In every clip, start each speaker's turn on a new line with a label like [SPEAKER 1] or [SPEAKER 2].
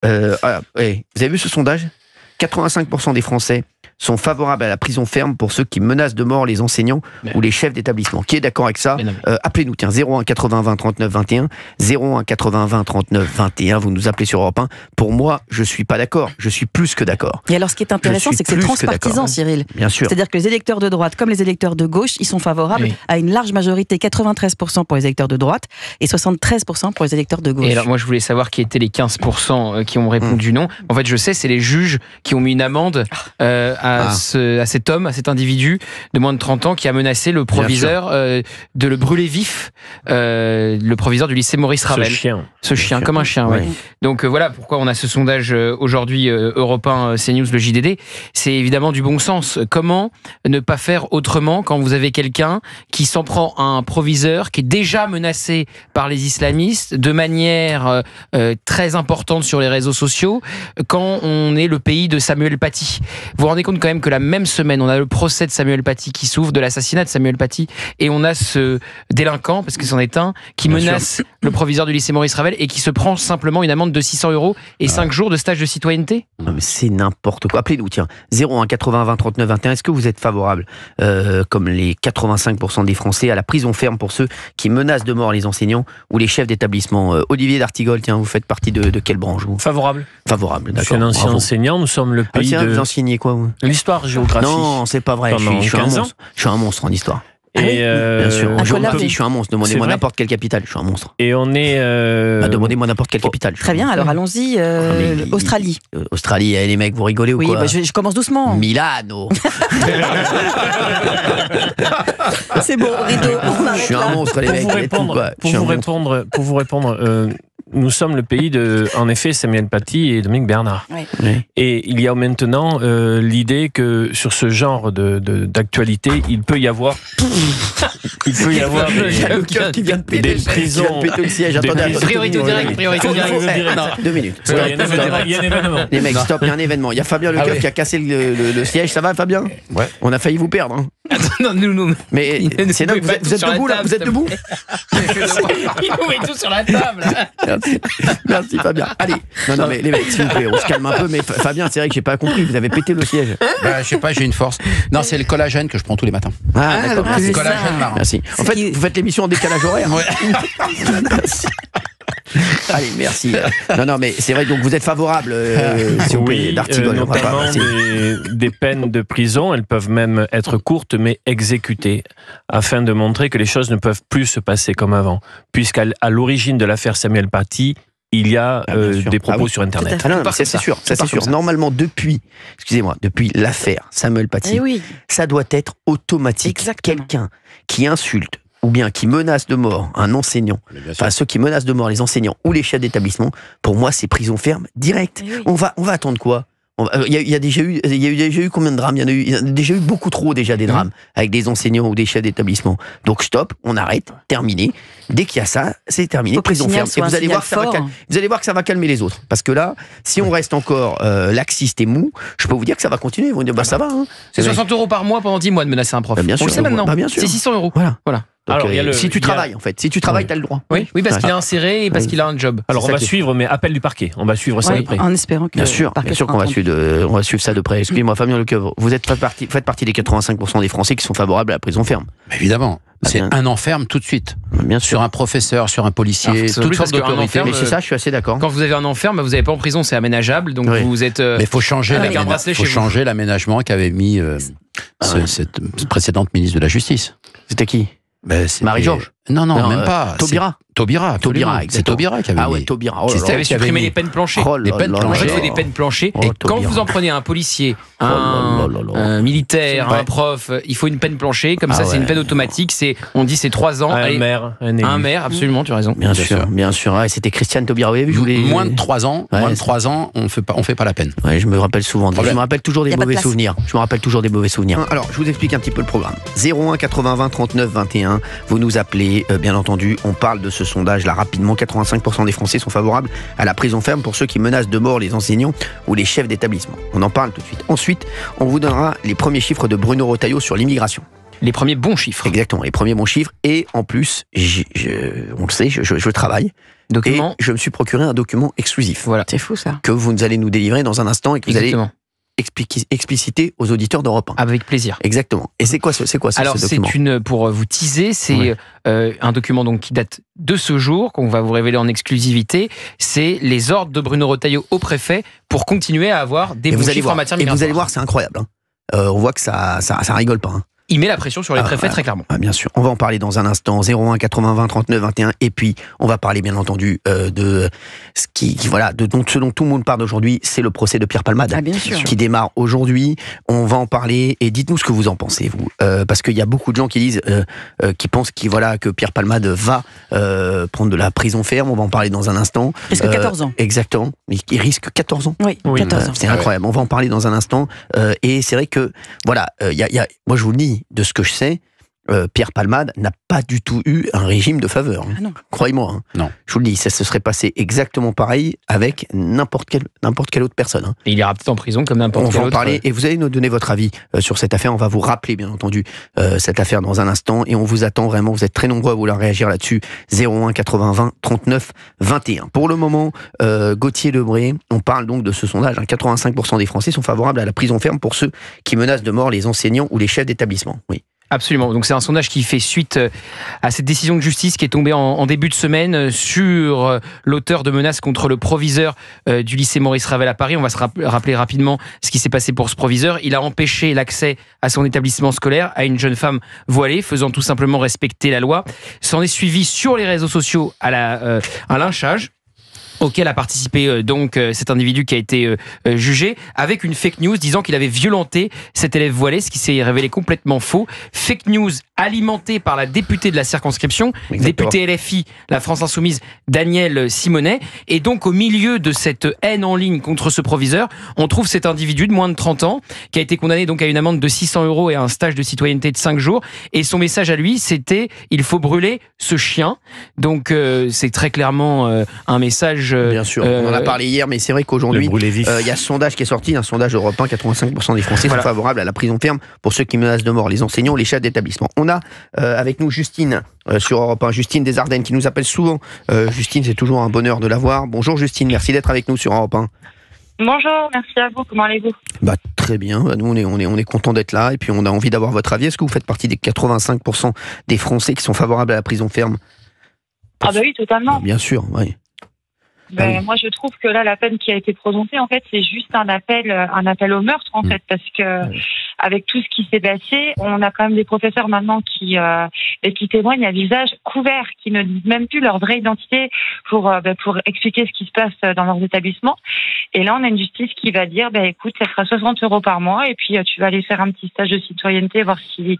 [SPEAKER 1] Ouais. Vous avez vu ce sondage ? 85% des Français sont favorables à la prison ferme pour ceux qui menacent de mort les enseignants ou les chefs d'établissement. Qui est d'accord avec ça ? Appelez-nous, tiens, 01 80 20 39 21, 01 80 20 39 21, vous nous appelez sur Europe 1. Pour moi, je suis pas d'accord, je suis plus que d'accord.
[SPEAKER 2] Et alors ce qui est intéressant, c'est que c'est transpartisan, Cyril.
[SPEAKER 1] Bien sûr.
[SPEAKER 2] C'est-à-dire que les électeurs de droite, comme les électeurs de gauche, ils sont favorables à une large majorité, 93% pour les électeurs de droite et 73% pour les électeurs de gauche.
[SPEAKER 3] Et alors moi je voulais savoir qui étaient les 15% qui ont répondu non. En fait je sais, c'est les juges qui ont mis une amende à cet homme, à cet individu de moins de 30 ans qui a menacé le proviseur de le brûler vif, le proviseur du lycée Maurice Ravel. Ce chien, comme un chien. Ouais. Donc voilà pourquoi on a ce sondage aujourd'hui Europe 1, CNews, le JDD. C'est évidemment du bon sens. Comment ne pas faire autrement quand vous avez quelqu'un qui s'en prend à un proviseur qui est déjà menacé par les islamistes de manière très importante sur les réseaux sociaux quand on est le pays de Samuel Paty. Vous vous rendez compte quand même que la même semaine, on a le procès de Samuel Paty qui s'ouvre, de l'assassinat de Samuel Paty, et on a ce délinquant, parce que c'en est un, qui menace le proviseur du lycée Maurice Ravel et qui se prend simplement une amende de 600 € et 5 jours de stage de citoyenneté.
[SPEAKER 1] Non mais c'est n'importe quoi. Appelez-nous, tiens, 01 80 20 39 21. Est-ce que vous êtes favorable, comme les 85% des Français, à la prison ferme pour ceux qui menacent de mort les enseignants ou les chefs d'établissement ? Olivier d'Artigol, tiens, vous faites partie de quelle branche vous ?
[SPEAKER 4] Favorable.
[SPEAKER 1] Favorable, d'accord.
[SPEAKER 4] Je suis un ancien enseignant, nous sommes le pays
[SPEAKER 1] Vous enseignez quoi vous ?
[SPEAKER 4] L'histoire, géographie.
[SPEAKER 1] Non, c'est pas vrai. Je suis un monstre en histoire.
[SPEAKER 4] Et
[SPEAKER 1] bien sûr. En géographie,
[SPEAKER 2] je
[SPEAKER 1] suis un monstre. Demandez-moi n'importe quelle capitale. Je suis un monstre.
[SPEAKER 4] Et on est.
[SPEAKER 1] Demandez-moi n'importe quelle capitale.
[SPEAKER 2] Très bien, alors allons-y. Australie.
[SPEAKER 1] Australie, les mecs, vous rigolez ou quoi ?
[SPEAKER 2] Oui, je commence doucement.
[SPEAKER 1] Milano.
[SPEAKER 2] C'est bon, rideau.
[SPEAKER 1] Je suis un monstre, les mecs.
[SPEAKER 4] Pour vous répondre, nous sommes le pays de, en effet, Samuel Paty et Dominique Bernard.
[SPEAKER 2] Oui.
[SPEAKER 4] Et il y a maintenant l'idée que sur ce genre d'actualité, il peut y avoir des prisons.
[SPEAKER 3] Priorité directe.
[SPEAKER 1] 2 minutes.
[SPEAKER 4] Il y a un événement.
[SPEAKER 1] Les mecs, stop, il y a un événement. Il y a Fabien Lecoeuf qui a cassé le siège. Ça va, Fabien ?
[SPEAKER 5] Ouais.
[SPEAKER 1] On a failli vous perdre. Hein.
[SPEAKER 3] Non, nous.
[SPEAKER 1] Mais c'est dingue, vous êtes debout là ? Vous êtes debout ?
[SPEAKER 3] Il nous met tout sur la table.
[SPEAKER 1] Merci Fabien. Allez, non mais les mecs, s'il vous plaît, on se calme un peu. Mais Fabien, c'est vrai que j'ai pas compris. Vous avez pété le siège.
[SPEAKER 5] Je sais pas, j'ai une force. Non, c'est le collagène que je prends tous les matins.
[SPEAKER 1] D'accord.
[SPEAKER 5] C'est le collagène marrant.
[SPEAKER 1] Merci. En fait, vous faites l'émission en décalage horaire.
[SPEAKER 5] Ouais.
[SPEAKER 1] Merci. Allez, merci. Non, mais c'est vrai, donc vous êtes favorable, s'il vous plaît, d'Artigol.
[SPEAKER 4] Notamment des peines de prison, elles peuvent même être courtes, mais exécutées, afin de montrer que les choses ne peuvent plus se passer comme avant. Puisqu'à l'origine de l'affaire Samuel Paty, il y a des propos sur Internet.
[SPEAKER 1] Non, c'est sûr. Normalement, depuis l'affaire Samuel Paty, ça doit être automatique.
[SPEAKER 2] Exactement.
[SPEAKER 1] Quelqu'un qui insulte ou bien qui menace de mort un enseignant, enfin ceux qui menacent de mort les enseignants ou les chefs d'établissement, pour moi c'est prison ferme directe. On va attendre quoi ? Il y a déjà eu combien de drames ? Il y a déjà eu beaucoup trop des drames avec des enseignants ou des chefs d'établissement. Donc stop, on arrête, terminé. Dès qu'il y a ça, c'est terminé, prison ferme. Et vous allez voir que ça va calmer les autres. Parce que là, si on reste encore laxiste et mou, je peux vous dire que ça va continuer. Ils vont dire ça va. Hein.
[SPEAKER 3] C'est 60 € par mois pendant 10 mois de menacer un prof.
[SPEAKER 1] Bien sûr,
[SPEAKER 3] on le sait maintenant.
[SPEAKER 1] Bien sûr.
[SPEAKER 3] C'est 600 €.
[SPEAKER 1] Voilà. Donc, alors, si tu travailles, t'as le droit.
[SPEAKER 3] Oui, parce qu'il est inséré et parce qu'il a un job.
[SPEAKER 4] Alors on va suivre, mais appel du parquet. On va suivre ça de près.
[SPEAKER 2] En espérant que.
[SPEAKER 1] Bien sûr qu'on va suivre ça de près. Excusez-moi, Fabien Lecoeuvre, vous faites partie des 85% des Français qui sont favorables à la prison ferme.
[SPEAKER 5] Évidemment. C'est un an ferme tout de suite.
[SPEAKER 1] Bien sûr.
[SPEAKER 5] Sur un professeur, sur un policier, toutes sortes d'autorités.
[SPEAKER 1] Mais c'est ça, je suis assez d'accord.
[SPEAKER 3] Quand vous avez un an ferme, vous n'avez pas en prison, c'est aménageable. Donc vous êtes.
[SPEAKER 5] Mais il faut changer l'aménagement qu'avait mis cette précédente ministre de la Justice.
[SPEAKER 1] C'était qui ? Marie-Georges ?
[SPEAKER 5] Non, même pas.
[SPEAKER 1] Taubira,
[SPEAKER 5] c'est Taubira qui avait mis.
[SPEAKER 1] Ah ouais, Taubira.
[SPEAKER 3] C'est ça, avait supprimé les peines planchées.
[SPEAKER 5] Les peines planchées.
[SPEAKER 3] En fait, il faut des peines planchées. Et quand vous en prenez un policier, un militaire, un prof, il faut une peine planchée. Comme ça, c'est une peine automatique. On dit c'est 3 ans.
[SPEAKER 4] Un maire,
[SPEAKER 3] absolument, tu as raison.
[SPEAKER 1] Bien sûr. C'était Christiane Taubira. Vous avez vu,
[SPEAKER 5] moins de 3 ans, on fait pas la peine.
[SPEAKER 1] Ouais, je me rappelle souvent. Je me rappelle toujours des mauvais souvenirs. Alors, je vous explique un petit peu le programme. 01 80 20 39 21. Vous nous appelez, bien entendu. On parle de ce sondage là rapidement. 85% des Français sont favorables à la prison ferme pour ceux qui menacent de mort les enseignants ou les chefs d'établissement. On en parle tout de suite. Ensuite, on vous donnera les premiers chiffres de Bruno Retailleau sur l'immigration.
[SPEAKER 3] Les premiers bons chiffres.
[SPEAKER 1] Exactement, les premiers bons chiffres. Et en plus, on le sait, je travaille.
[SPEAKER 3] Document.
[SPEAKER 1] Et je me suis procuré un document exclusif.
[SPEAKER 2] Voilà. C'est fou ça.
[SPEAKER 1] Que vous allez nous délivrer dans un instant et que vous allez expliciter aux auditeurs d'Europe 1.
[SPEAKER 3] Avec plaisir.
[SPEAKER 1] Exactement. Et c'est quoi ce document ?
[SPEAKER 3] Pour vous teaser, c'est un document donc qui date de ce jour, qu'on va vous révéler en exclusivité. C'est les ordres de Bruno Retailleau au préfet pour continuer à avoir des bons chiffres en matière migratoire.
[SPEAKER 1] Et vous allez voir, c'est incroyable. Hein. On voit que ça rigole pas. Hein.
[SPEAKER 3] Il met la pression sur les préfets très clairement.
[SPEAKER 1] Bien sûr. On va en parler dans un instant. 01 80 20 39 21. Et puis, on va parler bien entendu de ce dont tout le monde parle aujourd'hui, c'est le procès de Pierre Palmade.
[SPEAKER 2] Bien sûr.
[SPEAKER 1] Qui démarre aujourd'hui. On va en parler et dites-nous ce que vous en pensez, vous. Parce qu'il y a beaucoup de gens qui disent, qui pensent que Pierre Palmade va prendre de la prison ferme. On va en parler dans un instant.
[SPEAKER 2] Risque 14 ans.
[SPEAKER 1] Exactement. Il risque 14 ans.
[SPEAKER 2] Oui, 14 ans.
[SPEAKER 1] C'est incroyable. On va en parler dans un instant. Et c'est vrai que, moi je vous le dis, de ce que je sais, Pierre Palmade n'a pas du tout eu un régime de faveur.
[SPEAKER 2] Ah non.
[SPEAKER 1] Croyez-moi. Hein.
[SPEAKER 5] Non.
[SPEAKER 1] Je vous le dis, ça se serait passé exactement pareil avec n'importe quelle autre personne. Hein.
[SPEAKER 3] Et il ira peut-être en prison comme n'importe quel autre.
[SPEAKER 1] On va en parler et vous allez nous donner votre avis sur cette affaire. On va vous rappeler, bien entendu, cette affaire dans un instant et on vous attend vraiment. Vous êtes très nombreux à vouloir réagir là-dessus. 01 80 20 39 21. Pour le moment, Gauthier Lebré, on parle donc de ce sondage. 85% des Français sont favorables à la prison ferme pour ceux qui menacent de mort les enseignants ou les chefs d'établissement. Oui.
[SPEAKER 3] Absolument. Donc c'est un sondage qui fait suite à cette décision de justice qui est tombée en début de semaine sur l'auteur de menaces contre le proviseur du lycée Maurice Ravel à Paris. On va se rappeler rapidement ce qui s'est passé pour ce proviseur. Il a empêché l'accès à son établissement scolaire à une jeune femme voilée, faisant tout simplement respecter la loi. S'en est suivi sur les réseaux sociaux un lynchage auquel a participé donc cet individu qui a été jugé, avec une fake news disant qu'il avait violenté cet élève voilé, ce qui s'est révélé complètement faux. Fake news alimentée par la députée de la circonscription, députée LFI, la France Insoumise, Danielle Simonet. Et donc au milieu de cette haine en ligne contre ce proviseur, on trouve cet individu de moins de 30 ans qui a été condamné donc à une amende de 600 € et à un stage de citoyenneté de 5 jours. Et son message à lui, c'était « Il faut brûler ce chien ». Donc c'est très clairement un message...
[SPEAKER 1] Bien sûr, on en a parlé hier, mais c'est vrai qu'aujourd'hui, il y a ce sondage qui est sorti, un sondage Europe 1, 85% des Français sont favorables à la prison ferme pour ceux qui menacent de mort les enseignants ou les chefs d'établissement. On a avec nous Justine sur Europe 1, Justine des Ardennes, qui nous appelle souvent. Justine, c'est toujours un bonheur de la voir. Bonjour Justine, merci d'être avec nous sur Europe 1.
[SPEAKER 6] Bonjour, merci à vous, comment allez-vous ?
[SPEAKER 1] Très bien, nous on est content d'être là et puis on a envie d'avoir votre avis. Est-ce que vous faites partie des 85% des Français qui sont favorables à la prison ferme ?
[SPEAKER 6] Oui, totalement.
[SPEAKER 1] Bien sûr, oui.
[SPEAKER 6] Moi, je trouve que là, la peine qui a été prononcée, en fait, c'est juste un appel au meurtre, en fait, parce que avec tout ce qui s'est passé, on a quand même des professeurs maintenant qui témoignent à visage couvert, qui ne disent même plus leur vraie identité pour expliquer ce qui se passe dans leurs établissements. Et là, on a une justice qui va dire, écoute, ça sera 60 € par mois, et puis tu vas aller faire un petit stage de citoyenneté, voir si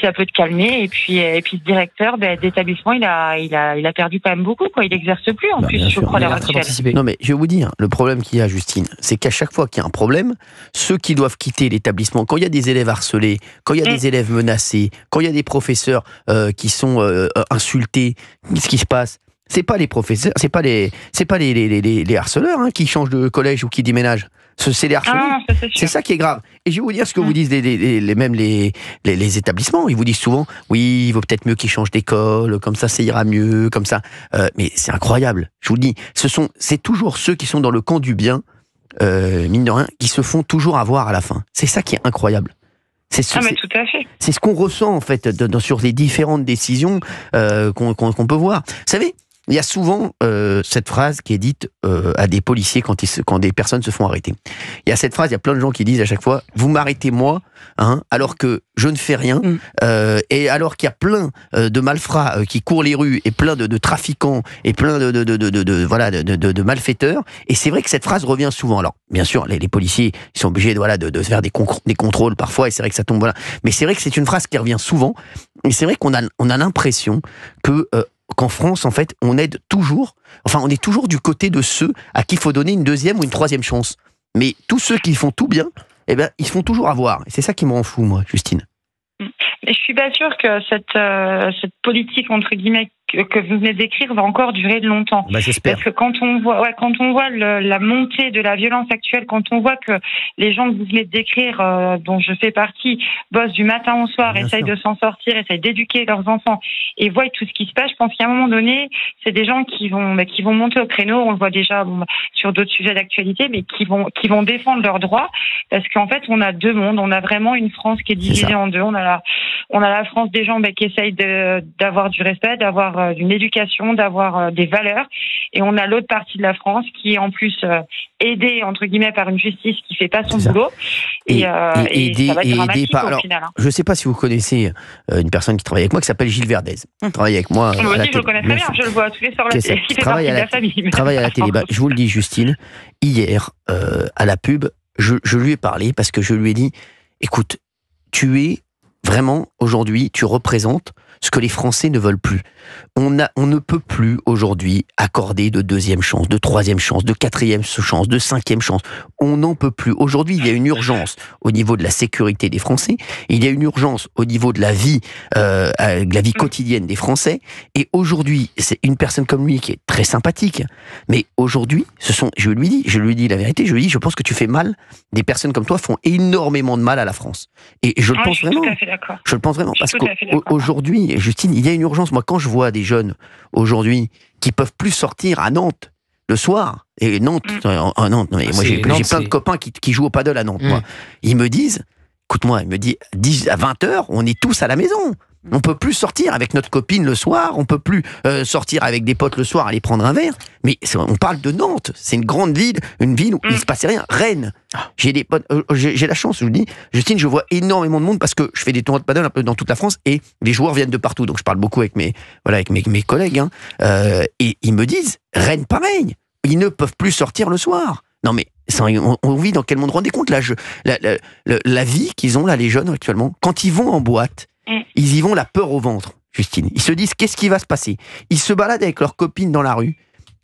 [SPEAKER 6] ça peut te calmer. Et puis le directeur d'établissement, il a perdu quand même beaucoup, quoi. Il exerce plus, en plus, je crois.
[SPEAKER 1] Non mais je vais vous dire, le problème qu'il y a, Justine, c'est qu'à chaque fois qu'il y a un problème, ceux qui doivent quitter l'établissement, quand il y a des élèves harcelés, quand il y a des élèves menacés, quand il y a des professeurs qui sont insultés, ce qui se passe, c'est pas les professeurs, c'est pas les harceleurs qui changent de collège ou qui déménagent. C'est les harcelés. C'est ça qui est grave. Et je vais vous dire ce que vous disent même les établissements. Ils vous disent souvent, oui, il vaut peut-être mieux qu'ils changent d'école, comme ça ira mieux, comme ça. Mais c'est incroyable. Je vous le dis, c'est toujours ceux qui sont dans le camp du bien, mine de rien, qui se font toujours avoir à la fin. C'est ça qui est incroyable.
[SPEAKER 6] Tout à fait.
[SPEAKER 1] C'est ce qu'on ressent en fait sur les différentes décisions qu'on peut voir. Vous savez, il y a souvent cette phrase qui est dite à des policiers quand des personnes se font arrêter. Il y a cette phrase, il y a plein de gens qui disent à chaque fois « Vous m'arrêtez moi, alors que je ne fais rien, et alors qu'il y a plein de malfrats qui courent les rues, et plein de trafiquants, et plein de malfaiteurs. » Et c'est vrai que cette phrase revient souvent. Alors, bien sûr, les policiers ils sont obligés de faire des contrôles parfois, et c'est vrai que ça tombe. Mais c'est vrai que c'est une phrase qui revient souvent, et c'est vrai qu'on a l'impression qu'en France, en fait, on est toujours du côté de ceux à qui il faut donner une deuxième ou une troisième chance. Mais tous ceux qui font tout bien, ils se font toujours avoir. Et c'est ça qui me rend fou, moi, Justine.
[SPEAKER 6] Mais je suis pas sûre que cette politique, entre guillemets, que vous venez de décrire va encore durer longtemps.
[SPEAKER 1] J'espère.
[SPEAKER 6] Parce que quand on voit la montée de la violence actuelle, quand on voit que les gens que vous venez de décrire, dont je fais partie, bossent du matin au soir, essayent de s'en sortir, essayent d'éduquer leurs enfants et voient tout ce qui se passe, je pense qu'à un moment donné, c'est des gens qui vont monter au créneau. On le voit déjà sur d'autres sujets d'actualité, mais qui vont défendre leurs droits, parce qu'en fait, on a deux mondes. On a vraiment une France qui est divisée en deux. On a la France des gens qui essayent d'avoir du respect, d'avoir une éducation, d'avoir des valeurs, et on a l'autre partie de la France qui est en plus aidée entre guillemets par une justice qui fait pas son boulot, et ça va être dramatique au final.
[SPEAKER 1] Je ne sais pas si vous connaissez une personne qui travaille avec moi qui s'appelle Gilles Verdez. Travaille avec moi.
[SPEAKER 6] Moi aussi, je le connais très bien. Je le vois tous les soirs. Il fait partie de la famille.
[SPEAKER 1] Travaille à la télé. Je vous le dis, Justine. Hier, à la pub, je lui ai parlé parce que je lui ai dit, écoute, tu es vraiment, aujourd'hui, tu représentes ce que les Français ne veulent plus. On ne peut plus aujourd'hui accorder de deuxième chance, de troisième chance, de quatrième chance, de cinquième chance. On n'en peut plus. Aujourd'hui, il y a une urgence au niveau de la sécurité des Français. Il y a une urgence au niveau de la vie quotidienne des Français. Et aujourd'hui, c'est une personne comme lui qui est très sympathique. Mais aujourd'hui, je lui dis la vérité. Je lui dis, je pense que tu fais mal. Des personnes comme toi font énormément de mal à la France. Et je le pense vraiment. Je le pense vraiment parce qu'aujourd'hui, Justine, il y a une urgence. Moi, quand je vois des jeunes aujourd'hui qui peuvent plus sortir à Nantes le soir, et Nantes, moi j'ai plein de copains qui jouent au paddle à Nantes. Moi. Ils me disent, écoute-moi, ils me disent à 20h, on est tous à la maison. On peut plus sortir avec notre copine le soir, on peut plus sortir avec des potes le soir, aller prendre un verre. Mais on parle de Nantes, c'est une grande ville, une ville où il se passait rien. Rennes, j'ai des potes, j'ai la chance, je vous dis, Justine, je vois énormément de monde parce que je fais des tournois de paddle un peu dans toute la France et les joueurs viennent de partout. Donc je parle beaucoup avec mes collègues, et ils me disent, Rennes pareil, ils ne peuvent plus sortir le soir. Non mais on vit dans quel monde? Rendez compte là, la vie qu'ils ont là les jeunes actuellement, quand ils vont en boîte. Ils y vont la peur au ventre, Justine. Ils se disent, qu'est-ce qui va se passer? Ils se baladent avec leurs copines dans la rue.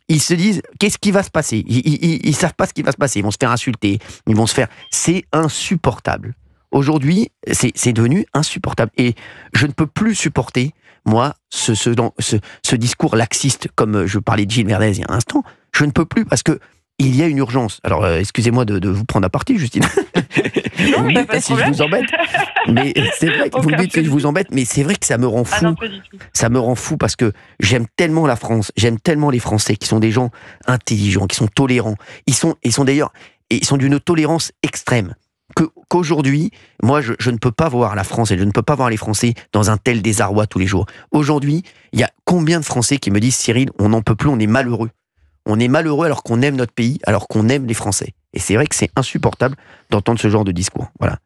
[SPEAKER 1] Ils se disent, qu'est-ce qui va se passer? Ils savent pas ce qui va se passer. Ils vont se faire insulter. Ils vont se faire... C'est insupportable. Aujourd'hui, c'est devenu insupportable. Et je ne peux plus supporter, moi, ce discours laxiste, comme je parlais de Gilles Verdez il y a un instant. Je ne peux plus parce que il y a une urgence. Alors, excusez-moi de vous prendre à partie, Justine.
[SPEAKER 6] Non, mais pas de
[SPEAKER 1] si je vous embête. Mais c'est vrai que vous me dites que je vous embête, mais c'est vrai que ça me rend fou. Ça me rend fou parce que j'aime tellement la France, j'aime tellement les Français qui sont des gens intelligents, qui sont tolérants. Ils sont d'ailleurs, ils sont d'une tolérance extrême. Qu'aujourd'hui, moi, je ne peux pas voir la France et je ne peux pas voir les Français dans un tel désarroi tous les jours. Aujourd'hui, il y a combien de Français qui me disent, Cyril, on n'en peut plus, on est malheureux. On est malheureux alors qu'on aime notre pays, alors qu'on aime les Français. Et c'est vrai que c'est insupportable d'entendre ce genre de discours. Voilà.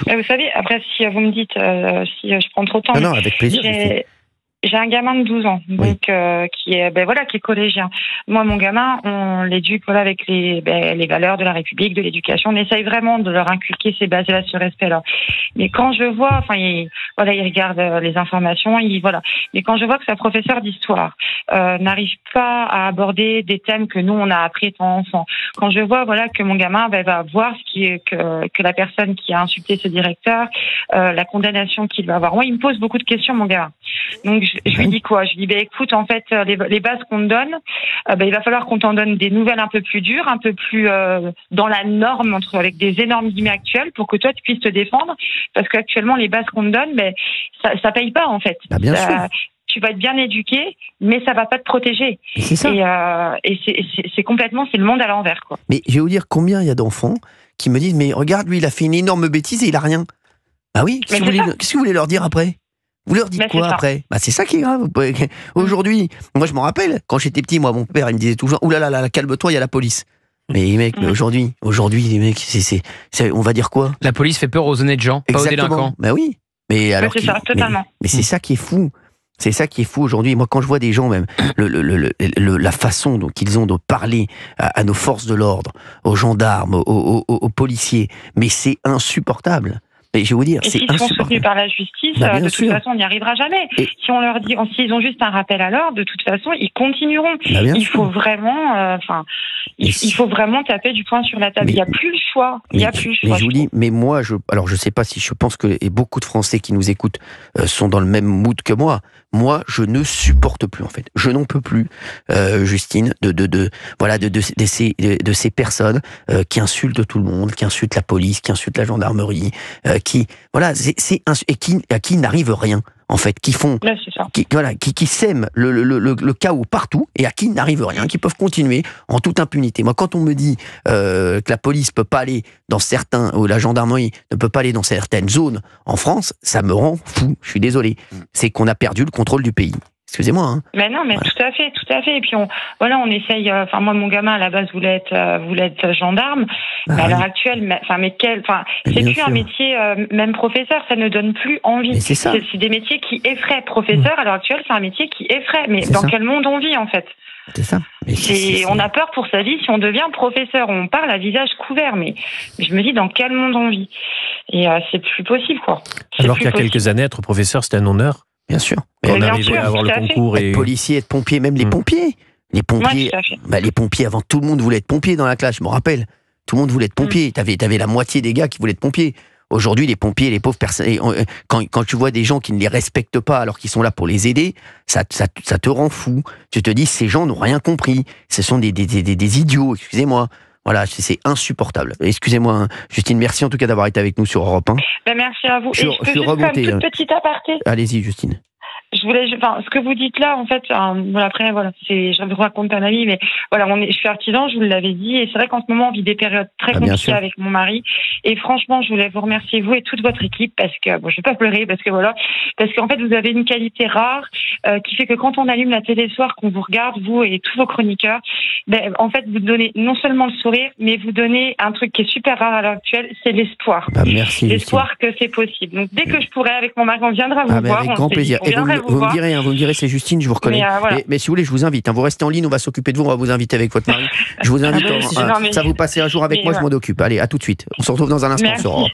[SPEAKER 6] Mais vous savez, après, si vous me dites, si je prends trop de temps...
[SPEAKER 1] Non, avec plaisir.
[SPEAKER 6] J'ai un gamin de 12 ans, donc qui est collégien. Moi, mon gamin, on l'éduque avec les valeurs de la République, de l'éducation. On essaye vraiment de leur inculquer ces bases-là, ce respect-là. Mais quand je vois, il regarde les informations, Mais quand je vois que sa professeure d'histoire n'arrive pas à aborder des thèmes que nous on a appris étant enfant, quand je vois que mon gamin va voir que la personne qui a insulté ce directeur, la condamnation qu'il va avoir. Moi, il me pose beaucoup de questions, mon gamin. Donc je lui dis quoi? Je lui dis écoute, en fait, les bases qu'on te donne, il va falloir qu'on t'en donne des nouvelles un peu plus dures, un peu plus dans la norme, avec des énormes guillemets actuels, pour que toi tu puisses te défendre, parce qu'actuellement les bases qu'on te donne, ça paye pas en fait.
[SPEAKER 1] Bien sûr.
[SPEAKER 6] Tu vas être bien éduqué, mais ça va pas te protéger.
[SPEAKER 1] Et c'est ça.
[SPEAKER 6] Et c'est complètement, c'est le monde à l'envers, quoi.
[SPEAKER 1] Mais je vais vous dire combien il y a d'enfants qui me disent, mais regarde, lui, il a fait une énorme bêtise et il a rien. Ah oui, qu'est-ce que vous voulez leur dire après? Vous leur dites quoi après? C'est ça qui est grave. Aujourd'hui, moi je m'en rappelle, quand j'étais petit, mon père il me disait toujours, oulala, calme-toi, il y a la police. Mais mec, aujourd'hui, les mecs, on va dire quoi?
[SPEAKER 3] La police fait peur aux honnêtes gens, pas aux délinquants.
[SPEAKER 1] Ben oui. Mais alors,
[SPEAKER 6] c'est ça, totalement.
[SPEAKER 1] Mais c'est ça qui est fou. C'est ça qui est fou aujourd'hui. Moi, quand je vois des gens, même, la façon qu'ils ont de parler à nos forces de l'ordre, aux gendarmes, aux policiers, mais c'est insupportable. Mais je vais vous dire,
[SPEAKER 6] et
[SPEAKER 1] c'est
[SPEAKER 6] s'ils sont
[SPEAKER 1] insupportable.
[SPEAKER 6] soutenus par la justice,
[SPEAKER 1] Bah,
[SPEAKER 6] de
[SPEAKER 1] sûr.
[SPEAKER 6] toute façon, on n'y arrivera jamais.
[SPEAKER 1] Et-
[SPEAKER 6] Si on leur dit, s'ils ont juste un rappel à l'ordre, de toute façon, ils continueront.
[SPEAKER 1] Bah, bien
[SPEAKER 6] Il
[SPEAKER 1] sûr.
[SPEAKER 6] faut vraiment, il faut vraiment taper du poing sur la table.
[SPEAKER 1] Mais-
[SPEAKER 6] Il n'y a plus le choix. Il n'y a plus le choix.
[SPEAKER 1] Mais je vous dis, mais moi, alors je sais pas si je pense que et beaucoup de Français qui nous écoutent sont dans le même mood que moi. Moi, je ne supporte plus en fait. Je n'en peux plus, Justine, de ces personnes qui insultent tout le monde, qui insultent la police, qui insultent la gendarmerie, à qui n'arrive rien. En fait, qui font,
[SPEAKER 6] Là, c'est ça.
[SPEAKER 1] qui sèment le chaos partout et à qui n'arrive rien, qui peuvent continuer en toute impunité. Moi, quand on me dit que la police peut pas aller dans certains, ou la gendarmerie ne peut pas aller dans certaines zones en France, ça me rend fou. Je suis désolé. C'est qu'on a perdu le contrôle du pays. Excusez-moi. Hein.
[SPEAKER 6] Mais non, mais
[SPEAKER 1] Voilà.
[SPEAKER 6] tout à fait. Et puis on essaye. Enfin, moi, mon gamin à la base voulait être gendarme.
[SPEAKER 1] Bah
[SPEAKER 6] mais à
[SPEAKER 1] oui.
[SPEAKER 6] l'heure actuelle,
[SPEAKER 1] Mais
[SPEAKER 6] c'est
[SPEAKER 1] bien
[SPEAKER 6] plus
[SPEAKER 1] sûr.
[SPEAKER 6] un métier. Même professeur, ça ne donne plus envie.
[SPEAKER 1] Mais c'est ça.
[SPEAKER 6] C'est des métiers qui effraient. Professeur, à l'heure actuelle, c'est un métier qui effraie. Mais
[SPEAKER 1] C'est
[SPEAKER 6] dans
[SPEAKER 1] ça.
[SPEAKER 6] quel monde on vit en fait?
[SPEAKER 1] C'est ça. Mais
[SPEAKER 6] On a peur pour sa vie si on devient professeur. On parle à visage couvert. Mais je me dis dans quel monde on vit? Et c'est plus possible, quoi. C'est
[SPEAKER 4] Alors
[SPEAKER 6] plus
[SPEAKER 4] qu'il y a
[SPEAKER 6] possible.
[SPEAKER 4] quelques années, être professeur, c'était un honneur.
[SPEAKER 1] Bien sûr.
[SPEAKER 6] Mais
[SPEAKER 4] On
[SPEAKER 6] bien
[SPEAKER 4] arrivait
[SPEAKER 6] sûr,
[SPEAKER 4] à avoir
[SPEAKER 6] tout
[SPEAKER 4] le
[SPEAKER 6] à fait.
[SPEAKER 4] concours et
[SPEAKER 1] Être policier, être pompier, même les
[SPEAKER 4] Mm.
[SPEAKER 1] pompiers. Les pompiers,
[SPEAKER 6] Ouais, tout à fait.
[SPEAKER 1] les pompiers, avant tout le monde voulait être pompier dans la classe, je me rappelle. Tout le monde voulait être pompier. T'avais la moitié des gars qui voulaient être pompiers. Aujourd'hui, les pompiers, les pauvres personnes, quand tu vois des gens qui ne les respectent pas alors qu'ils sont là pour les aider, ça te rend fou. Tu te dis, ces gens n'ont rien compris. Ce sont des idiots, excusez-moi. Voilà, c'est insupportable. Excusez-moi, hein. Justine, merci en tout cas d'avoir été avec nous sur Europe 1.
[SPEAKER 6] Merci à vous.
[SPEAKER 1] Je
[SPEAKER 6] Et je
[SPEAKER 1] suis
[SPEAKER 6] peux juste faire
[SPEAKER 1] remonté,
[SPEAKER 6] une toute petite aparté.
[SPEAKER 1] Allez-y, Justine.
[SPEAKER 6] Ce que vous dites là, en fait, après, voilà, je vous raconte un ami, mais voilà, je suis artisan, je vous l'avais dit, et c'est vrai qu'en ce moment, on vit des périodes très
[SPEAKER 1] Bien
[SPEAKER 6] compliquées
[SPEAKER 1] sûr.
[SPEAKER 6] avec mon mari, et franchement, je voulais vous remercier, vous et toute votre équipe, parce que, je vais pas pleurer, parce qu'en fait, vous avez une qualité rare, qui fait que quand on allume la télé le soir, qu'on vous regarde, vous et tous vos chroniqueurs, en fait, vous donnez non seulement le sourire, mais vous donnez un truc qui est super rare à l'heure actuelle, c'est l'espoir.
[SPEAKER 1] Merci, Justine.
[SPEAKER 6] L'espoir que c'est possible. Donc, dès que je pourrai, avec mon mari, on viendra vous voir.
[SPEAKER 1] Avec
[SPEAKER 6] on
[SPEAKER 1] grand
[SPEAKER 6] s'est dit,
[SPEAKER 1] plaisir.
[SPEAKER 6] on
[SPEAKER 1] Et
[SPEAKER 6] viendrait
[SPEAKER 1] vous me
[SPEAKER 6] voir.
[SPEAKER 1] direz, vous me direz, c'est Justine, je vous reconnais.
[SPEAKER 6] Mais, voilà.
[SPEAKER 1] Mais si vous voulez, je vous invite. Vous restez en ligne, on va s'occuper de vous, on va vous inviter avec votre mari. Je vous invite.
[SPEAKER 6] Non, mais-
[SPEAKER 1] Ça vous passez un jour avec
[SPEAKER 6] mais
[SPEAKER 1] moi, je m'en occupe. Allez, à tout de suite. On se retrouve dans un instant
[SPEAKER 6] Merci.
[SPEAKER 1] sur Europe.